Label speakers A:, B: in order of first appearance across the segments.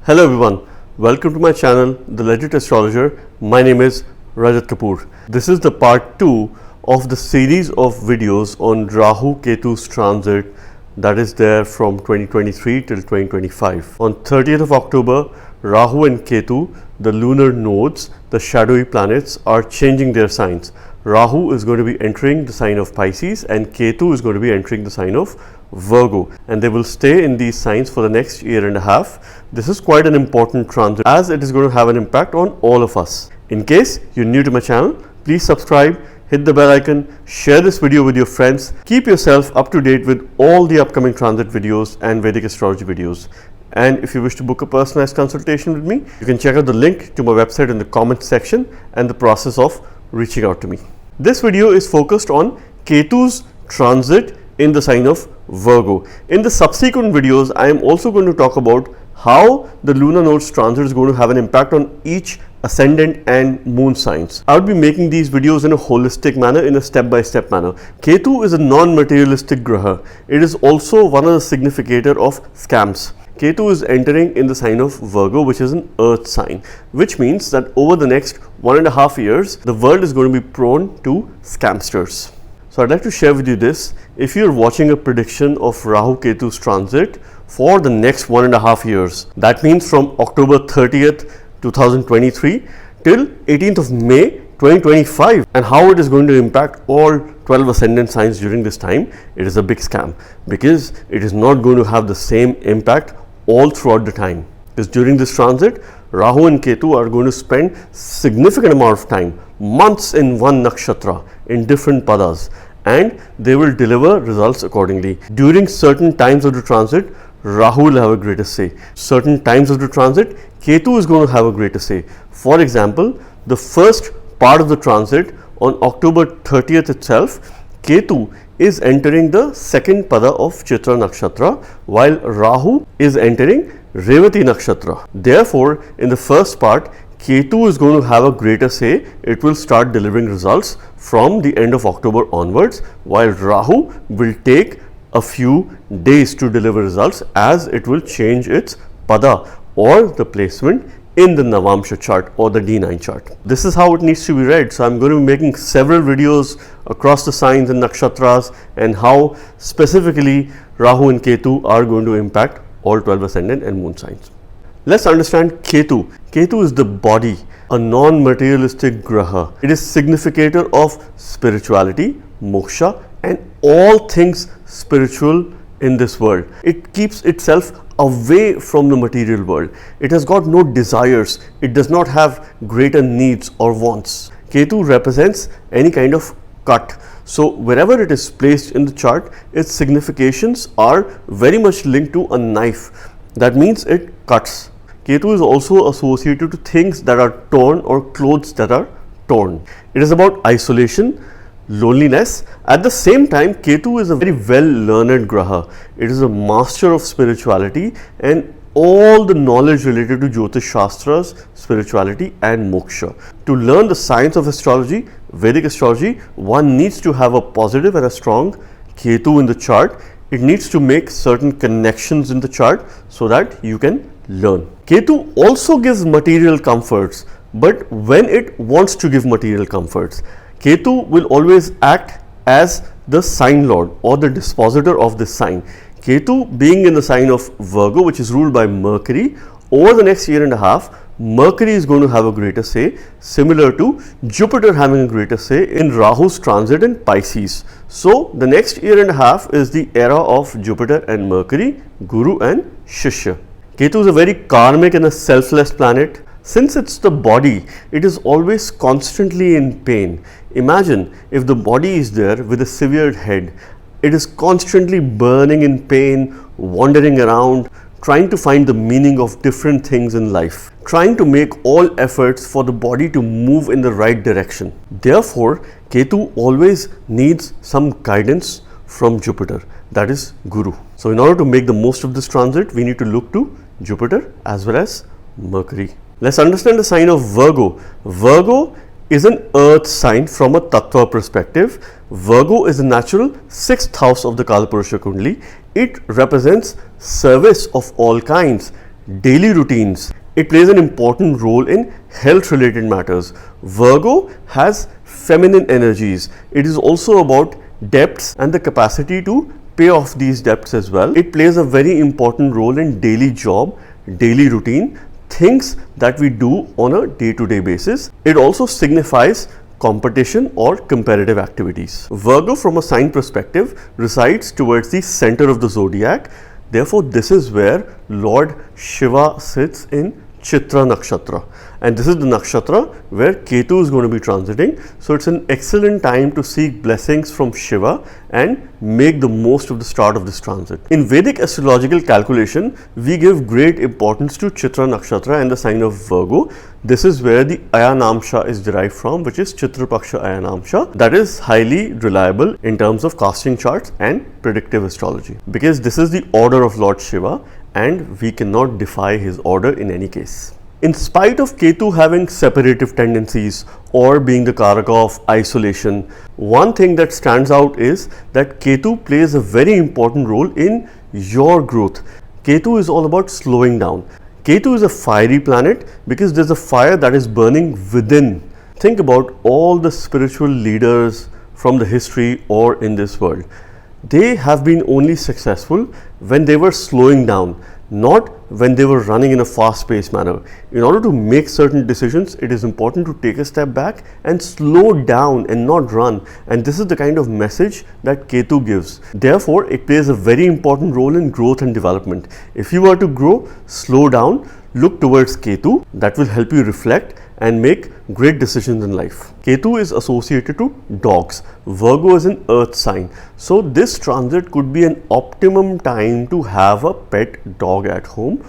A: Hello everyone, welcome to my channel, The Legit Astrologer. My name is Rajat Kapoor. This is the part 2 of the series of videos on Rahu-Ketu's transit that is there from 2023 till 2025. On 30th of October, Rahu and Ketu, the lunar nodes, the shadowy planets, are changing their signs. Rahu is going to be entering the sign of Pisces and Ketu is going to be entering the sign of Virgo, and they will stay in these signs for the next year and a half. This is quite an important transit as it is going to have an impact on all of us. In case you're new to my channel, please subscribe, hit the bell icon, share this video with your friends. Keep yourself up to date with all the upcoming transit videos and Vedic astrology videos. And if you wish to book a personalized consultation with me, you can check out the link to my website in the comments section and the process of reaching out to me. This video is focused on Ketu's transit in the sign of Virgo. In the subsequent videos, I am also going to talk about how the lunar nodes transit is going to have an impact on each ascendant and moon signs. I will be making these videos in a holistic manner, in a step-by-step manner. Ketu is a non-materialistic graha. It is also one of the significator of scams. Ketu is entering in the sign of Virgo, which is an earth sign, which means that over the next 1.5 years, the world is going to be prone to scamsters. So I'd like to share with you this. If you're watching a prediction of Rahu-Ketu's transit for the next 1.5 years, that means from October 30th, 2023 till 18th of May 2025, and how it is going to impact all 12 ascendant signs during this time, it is a big scam because it is not going to have the same impact all throughout the time. Because during this transit, Rahu and Ketu are going to spend significant amount of time, months in one nakshatra, in different padas, and they will deliver results accordingly. During certain times of the transit, Rahu will have a greater say. Certain times of the transit, Ketu is going to have a greater say. For example, the first part of the transit on October 30th itself, Ketu is entering the second pada of Chitra Nakshatra, while Rahu is entering Revati Nakshatra. Therefore, in the first part, Ketu is going to have a greater say. It will start delivering results from the end of October onwards, while Rahu will take a few days to deliver results as it will change its pada or the placement in the Navamsha chart or the D9 chart. This is how it needs to be read. So I'm going to be making several videos across the signs and nakshatras and how specifically Rahu and Ketu are going to impact all 12 ascendant and moon signs. Let's understand Ketu. Ketu is the body, a non-materialistic graha. It is significator of spirituality, moksha, and all things spiritual in this world. It keeps itself away from the material world. It has got no desires. It does not have greater needs or wants. Ketu represents any kind of cut. So wherever it is placed in the chart, its significations are very much linked to a knife. That means it cuts. Ketu is also associated to things that are torn or clothes that are torn. It is about isolation, loneliness. At the same time, Ketu is a very well learned graha. It is a master of spirituality and all the knowledge related to Jyotish Shastras, spirituality and moksha. To learn the science of astrology, Vedic astrology, one needs to have a positive and a strong Ketu in the chart. It needs to make certain connections in the chart so that you can learn. Ketu also gives material comforts, but when it wants to give material comforts, Ketu will always act as the sign lord or the dispositor of this sign. Ketu being in the sign of Virgo, which is ruled by Mercury, over the next year and a half, Mercury is going to have a greater say, similar to Jupiter having a greater say in Rahu's transit in Pisces. So the next year and a half is the era of Jupiter and Mercury, Guru and Shishya. Ketu is a very karmic and a selfless planet. Since it's the body, it is always constantly in pain. Imagine if the body is there with a severed head. It is constantly burning in pain, wandering around, trying to find the meaning of different things in life, trying to make all efforts for the body to move in the right direction. Therefore, Ketu always needs some guidance from Jupiter, that is Guru. So in order to make the most of this transit, we need to look to Jupiter as well as Mercury. Let's understand the sign of Virgo. Virgo is an earth sign from a Tattva perspective. Virgo is the natural 6th house of the Kalpurusha Kundali. It represents service of all kinds, daily routines. It plays an important role in health related matters. Virgo has feminine energies. It is also about debts and the capacity to pay off these debts as well. It plays a very important role in daily job, daily routine, things that we do on a day-to-day basis. It also signifies competition or competitive activities. Virgo from a sign perspective resides towards the center of the zodiac. Therefore, this is where Lord Shiva sits in Chitra Nakshatra, and this is the nakshatra where Ketu is going to be transiting. So it's an excellent time to seek blessings from Shiva and make the most of the start of this transit. In Vedic astrological calculation, we give great importance to Chitra Nakshatra and the sign of Virgo. This is where the Ayanamsha is derived from, which is Chitrapaksha Ayanamsha. That is highly reliable in terms of casting charts and predictive astrology, because this is the order of Lord Shiva and we cannot defy his order in any case. In spite of Ketu having separative tendencies or being the Karaka of isolation, one thing that stands out is that Ketu plays a very important role in your growth. Ketu is all about slowing down. Ketu is a fiery planet because there's a fire that is burning within. Think about all the spiritual leaders from the history or in this world. They have been only successful when they were slowing down, not when they were running in a fast-paced manner. In order to make certain decisions, it is important to take a step back and slow down and not run. And this is the kind of message that Ketu gives. Therefore, it plays a very important role in growth and development. If you are to grow, slow down, look towards Ketu. That will help you reflect and make great decisions in life. Ketu is associated to dogs. Virgo is an earth sign. So this transit could be an optimum time to have a pet dog at home,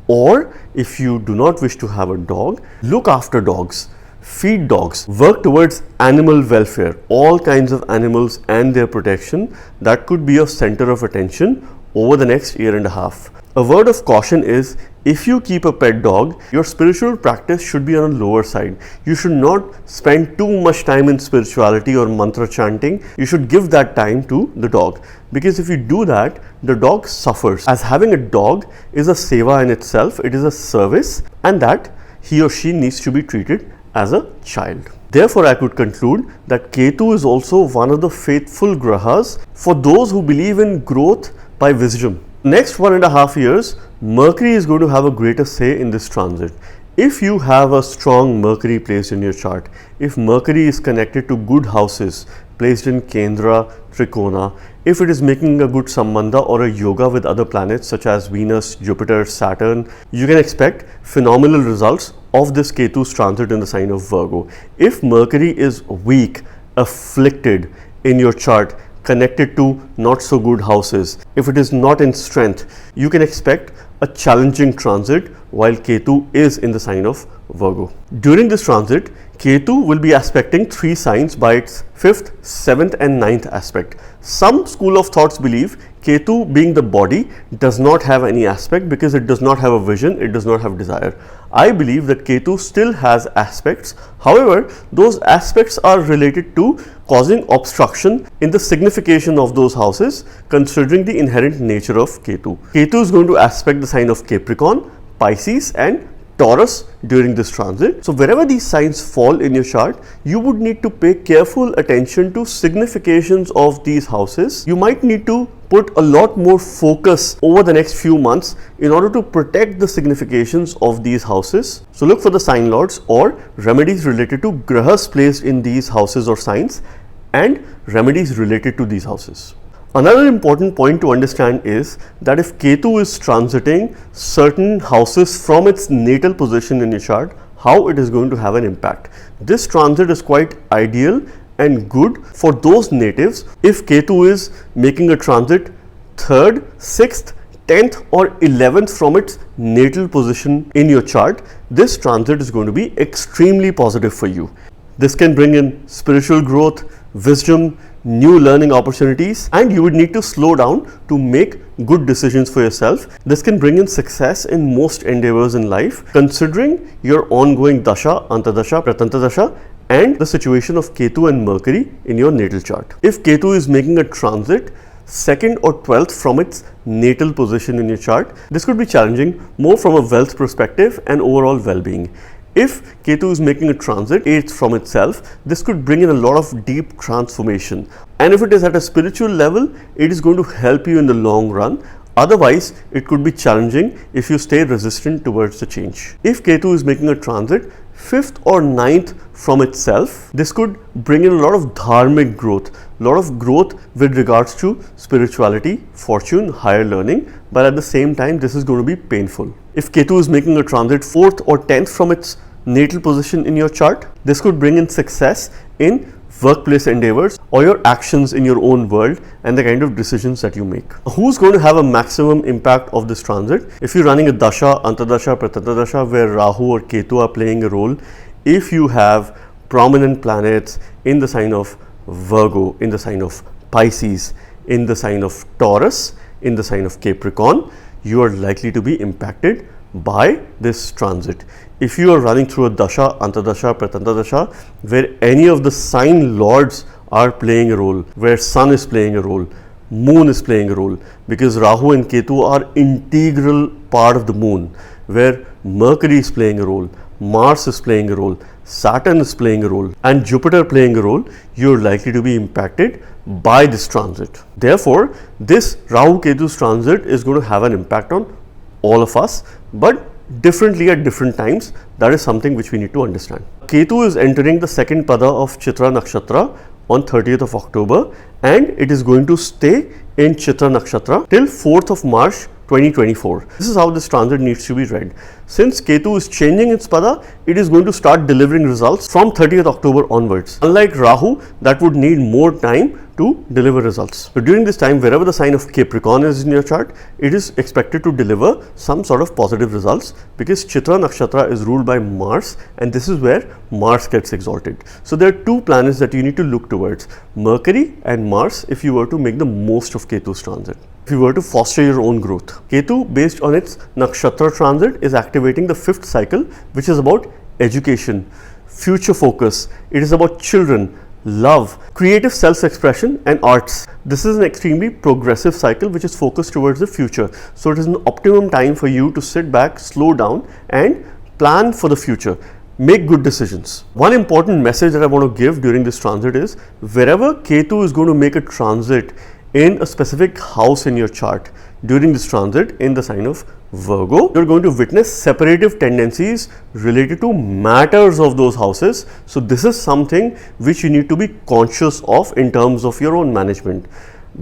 A: or if you do not wish to have a dog, look after dogs, feed dogs, work towards animal welfare, all kinds of animals and their protection. That could be a center of attention over the next year and a half. A word of caution is, if you keep a pet dog, your spiritual practice should be on a lower side. You should not spend too much time in spirituality or mantra chanting. You should give that time to the dog, because if you do that, the dog suffers. As having a dog is a seva in itself, it is a service, and that he or she needs to be treated as a child. Therefore, I could conclude that Ketu is also one of the faithful grahas for those who believe in growth by wisdom. Next 1.5 years, Mercury is going to have a greater say in this transit. If you have a strong Mercury placed in your chart, if Mercury is connected to good houses placed in Kendra, Trikona, if it is making a good sambandha or a yoga with other planets such as Venus, Jupiter, Saturn, you can expect phenomenal results of this Ketu's transit in the sign of Virgo. If Mercury is weak, afflicted in your chart, connected to not so good houses, if it is not in strength, you can expect a challenging transit while Ketu is in the sign of Virgo. During this transit, Ketu will be aspecting 3 signs by its 5th, 7th and 9th aspect. Some school of thoughts believe Ketu, being the body, does not have any aspect because it does not have a vision, it does not have desire. I believe that Ketu still has aspects. However, those aspects are related to causing obstruction in the signification of those houses, considering the inherent nature of Ketu. Ketu is going to aspect the sign of Capricorn, Pisces and Taurus during this transit. So wherever these signs fall in your chart, you would need to pay careful attention to significations of these houses. You might need to put a lot more focus over the next few months in order to protect the significations of these houses. So look for the sign lords or remedies related to grahas placed in these houses or signs and remedies related to these houses. Another important point to understand is that if Ketu is transiting certain houses from its natal position in your chart, how it is going to have an impact. This transit is quite ideal and good for those natives if Ketu is making a transit 3rd, 6th, 10th or 11th from its natal position in your chart. This transit is going to be extremely positive for you. This can bring in spiritual growth, wisdom, new learning opportunities, and you would need to slow down to make good decisions for yourself. This can bring in success in most endeavors in life, considering your ongoing dasha, antadasha, pratantadasha, and the situation of Ketu and Mercury in your natal chart. If Ketu is making a transit 2nd or 12th from its natal position in your chart. This could be challenging more from a wealth perspective and overall well-being. If Ketu is making a transit 8th from itself, this could bring in a lot of deep transformation. And if it is at a spiritual level, it is going to help you in the long run. Otherwise, it could be challenging if you stay resistant towards the change. If Ketu is making a transit 5th or 9th from itself, this could bring in a lot of dharmic growth, a lot of growth with regards to spirituality, fortune, higher learning, but at the same time, this is going to be painful. If Ketu is making a transit 4th or 10th from its natal position in your chart, this could bring in success in workplace endeavors or your actions in your own world and the kind of decisions that you make. Who's going to have a maximum impact of this transit? If you're running a dasha, antardasha, pratantardasha where Rahu or Ketu are playing a role, if you have prominent planets in the sign of Virgo, in the sign of Pisces, in the sign of Taurus, in the sign of Capricorn, you are likely to be impacted by this transit. If you are running through a dasha, antardasha, pratantardasha where any of the sign lords are playing a role, where sun is playing a role, moon is playing a role, because Rahu and Ketu are integral part of the moon, where Mercury is playing a role, Mars is playing a role, Saturn is playing a role, and Jupiter playing a role, you are likely to be impacted by this transit. Therefore, this Rahu-Ketu's transit is going to have an impact on all of us, but differently at different times. That is something which we need to understand. Ketu is entering the second pada of Chitra Nakshatra on 30th of October, and it is going to stay in Chitra Nakshatra till 4th of March 2024. This is how this transit needs to be read. Since Ketu is changing its pada, it is going to start delivering results from 30th October onwards. Unlike Rahu, that would need more time to deliver results. So during this time, wherever the sign of Capricorn is in your chart, it is expected to deliver some sort of positive results, because Chitra Nakshatra is ruled by Mars, and this is where Mars gets exalted. So there are two planets that you need to look towards, Mercury and Mars, if you were to make the most of Ketu's transit. If you were to foster your own growth. Ketu, based on its Nakshatra transit, is activating the 5th cycle, which is about education, future focus. It is about children, love, creative self-expression and arts. This is an extremely progressive cycle which is focused towards the future. So it is an optimum time for you to sit back, slow down and plan for the future. Make good decisions. One important message that I want to give during this transit is, wherever Ketu is going to make a transit in a specific house in your chart during this transit in the sign of Virgo, you're going to witness separative tendencies related to matters of those houses. So this is something which you need to be conscious of in terms of your own management.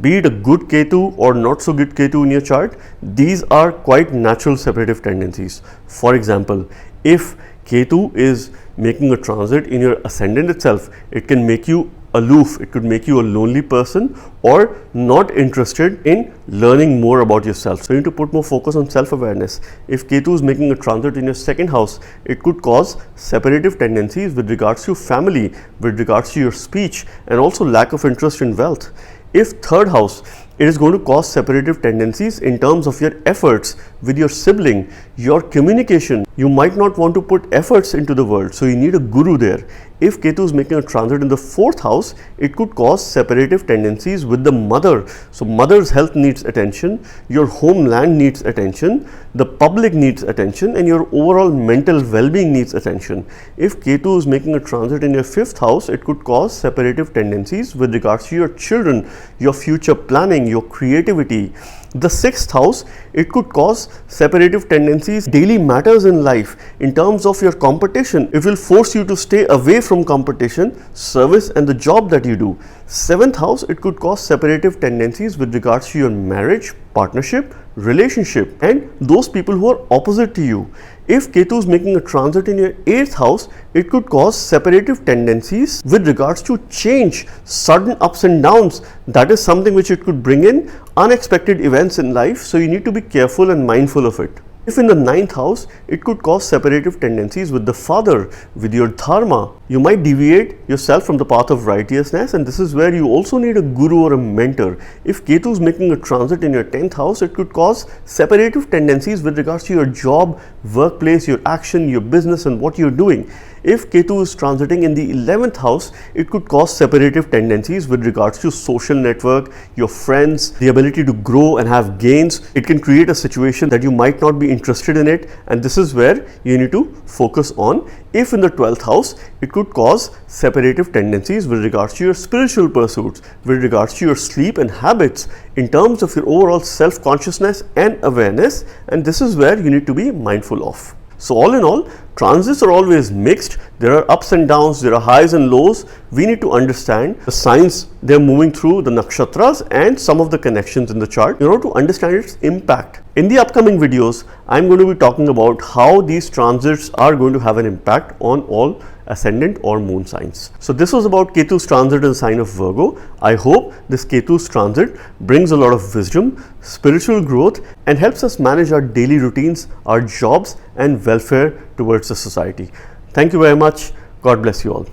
A: Be it a good Ketu or not so good Ketu in your chart, these are quite natural separative tendencies. For example, if Ketu is making a transit in your ascendant itself, it can make you aloof, it could make you a lonely person or not interested in learning more about yourself. So you need to put more focus on self-awareness. If Ketu is making a transit in your second house, it could cause separative tendencies with regards to family, with regards to your speech, and also lack of interest in wealth. If third house, it is going to cause separative tendencies in terms of your efforts with your sibling, your communication. You might not want to put efforts into the world, so you need a guru there. If Ketu is making a transit in the fourth house, it could cause separative tendencies with the mother. So mother's health needs attention, your homeland needs attention, the public needs attention, and your overall mental well-being needs attention. If Ketu is making a transit in your fifth house, it could cause separative tendencies with regards to your children, your future planning, your creativity. The sixth house, it could cause separative tendencies, daily matters in life. In terms of your competition, it will force you to stay away from competition, service, and the job that you do. Seventh house, it could cause separative tendencies with regards to your marriage, partnership, relationship, and those people who are opposite to you. If Ketu is making a transit in your 8th house, it could cause separative tendencies with regards to change, sudden ups and downs. That is something which it could bring in unexpected events in life, so you need to be careful and mindful of it. If in the 9th house, it could cause separative tendencies with the father, with your dharma. You might deviate yourself from the path of righteousness, and this is where you also need a guru or a mentor. If Ketu is making a transit in your 10th house, it could cause separative tendencies with regards to your job, workplace, your action, your business, and what you're doing. If Ketu is transiting in the 11th house, it could cause separative tendencies with regards to social network, your friends, the ability to grow and have gains. It can create a situation that you might not be interested in it, and this is where you need to focus on. If in the 12th house, it could cause separative tendencies with regards to your spiritual pursuits, with regards to your sleep and habits, in terms of your overall self-consciousness and awareness, and this is where you need to be mindful of. So all in all, transits are always mixed. There are ups and downs, there are highs and lows. We need to understand the signs they're moving through, the nakshatras, and some of the connections in the chart in order to understand its impact. In the upcoming videos, I'm going to be talking about how these transits are going to have an impact on all ascendant or moon signs. So this was about Ketu's transit in the sign of Virgo. I hope this Ketu's transit brings a lot of wisdom, spiritual growth, and helps us manage our daily routines, our jobs, and welfare towards the society. Thank you very much. God bless you all.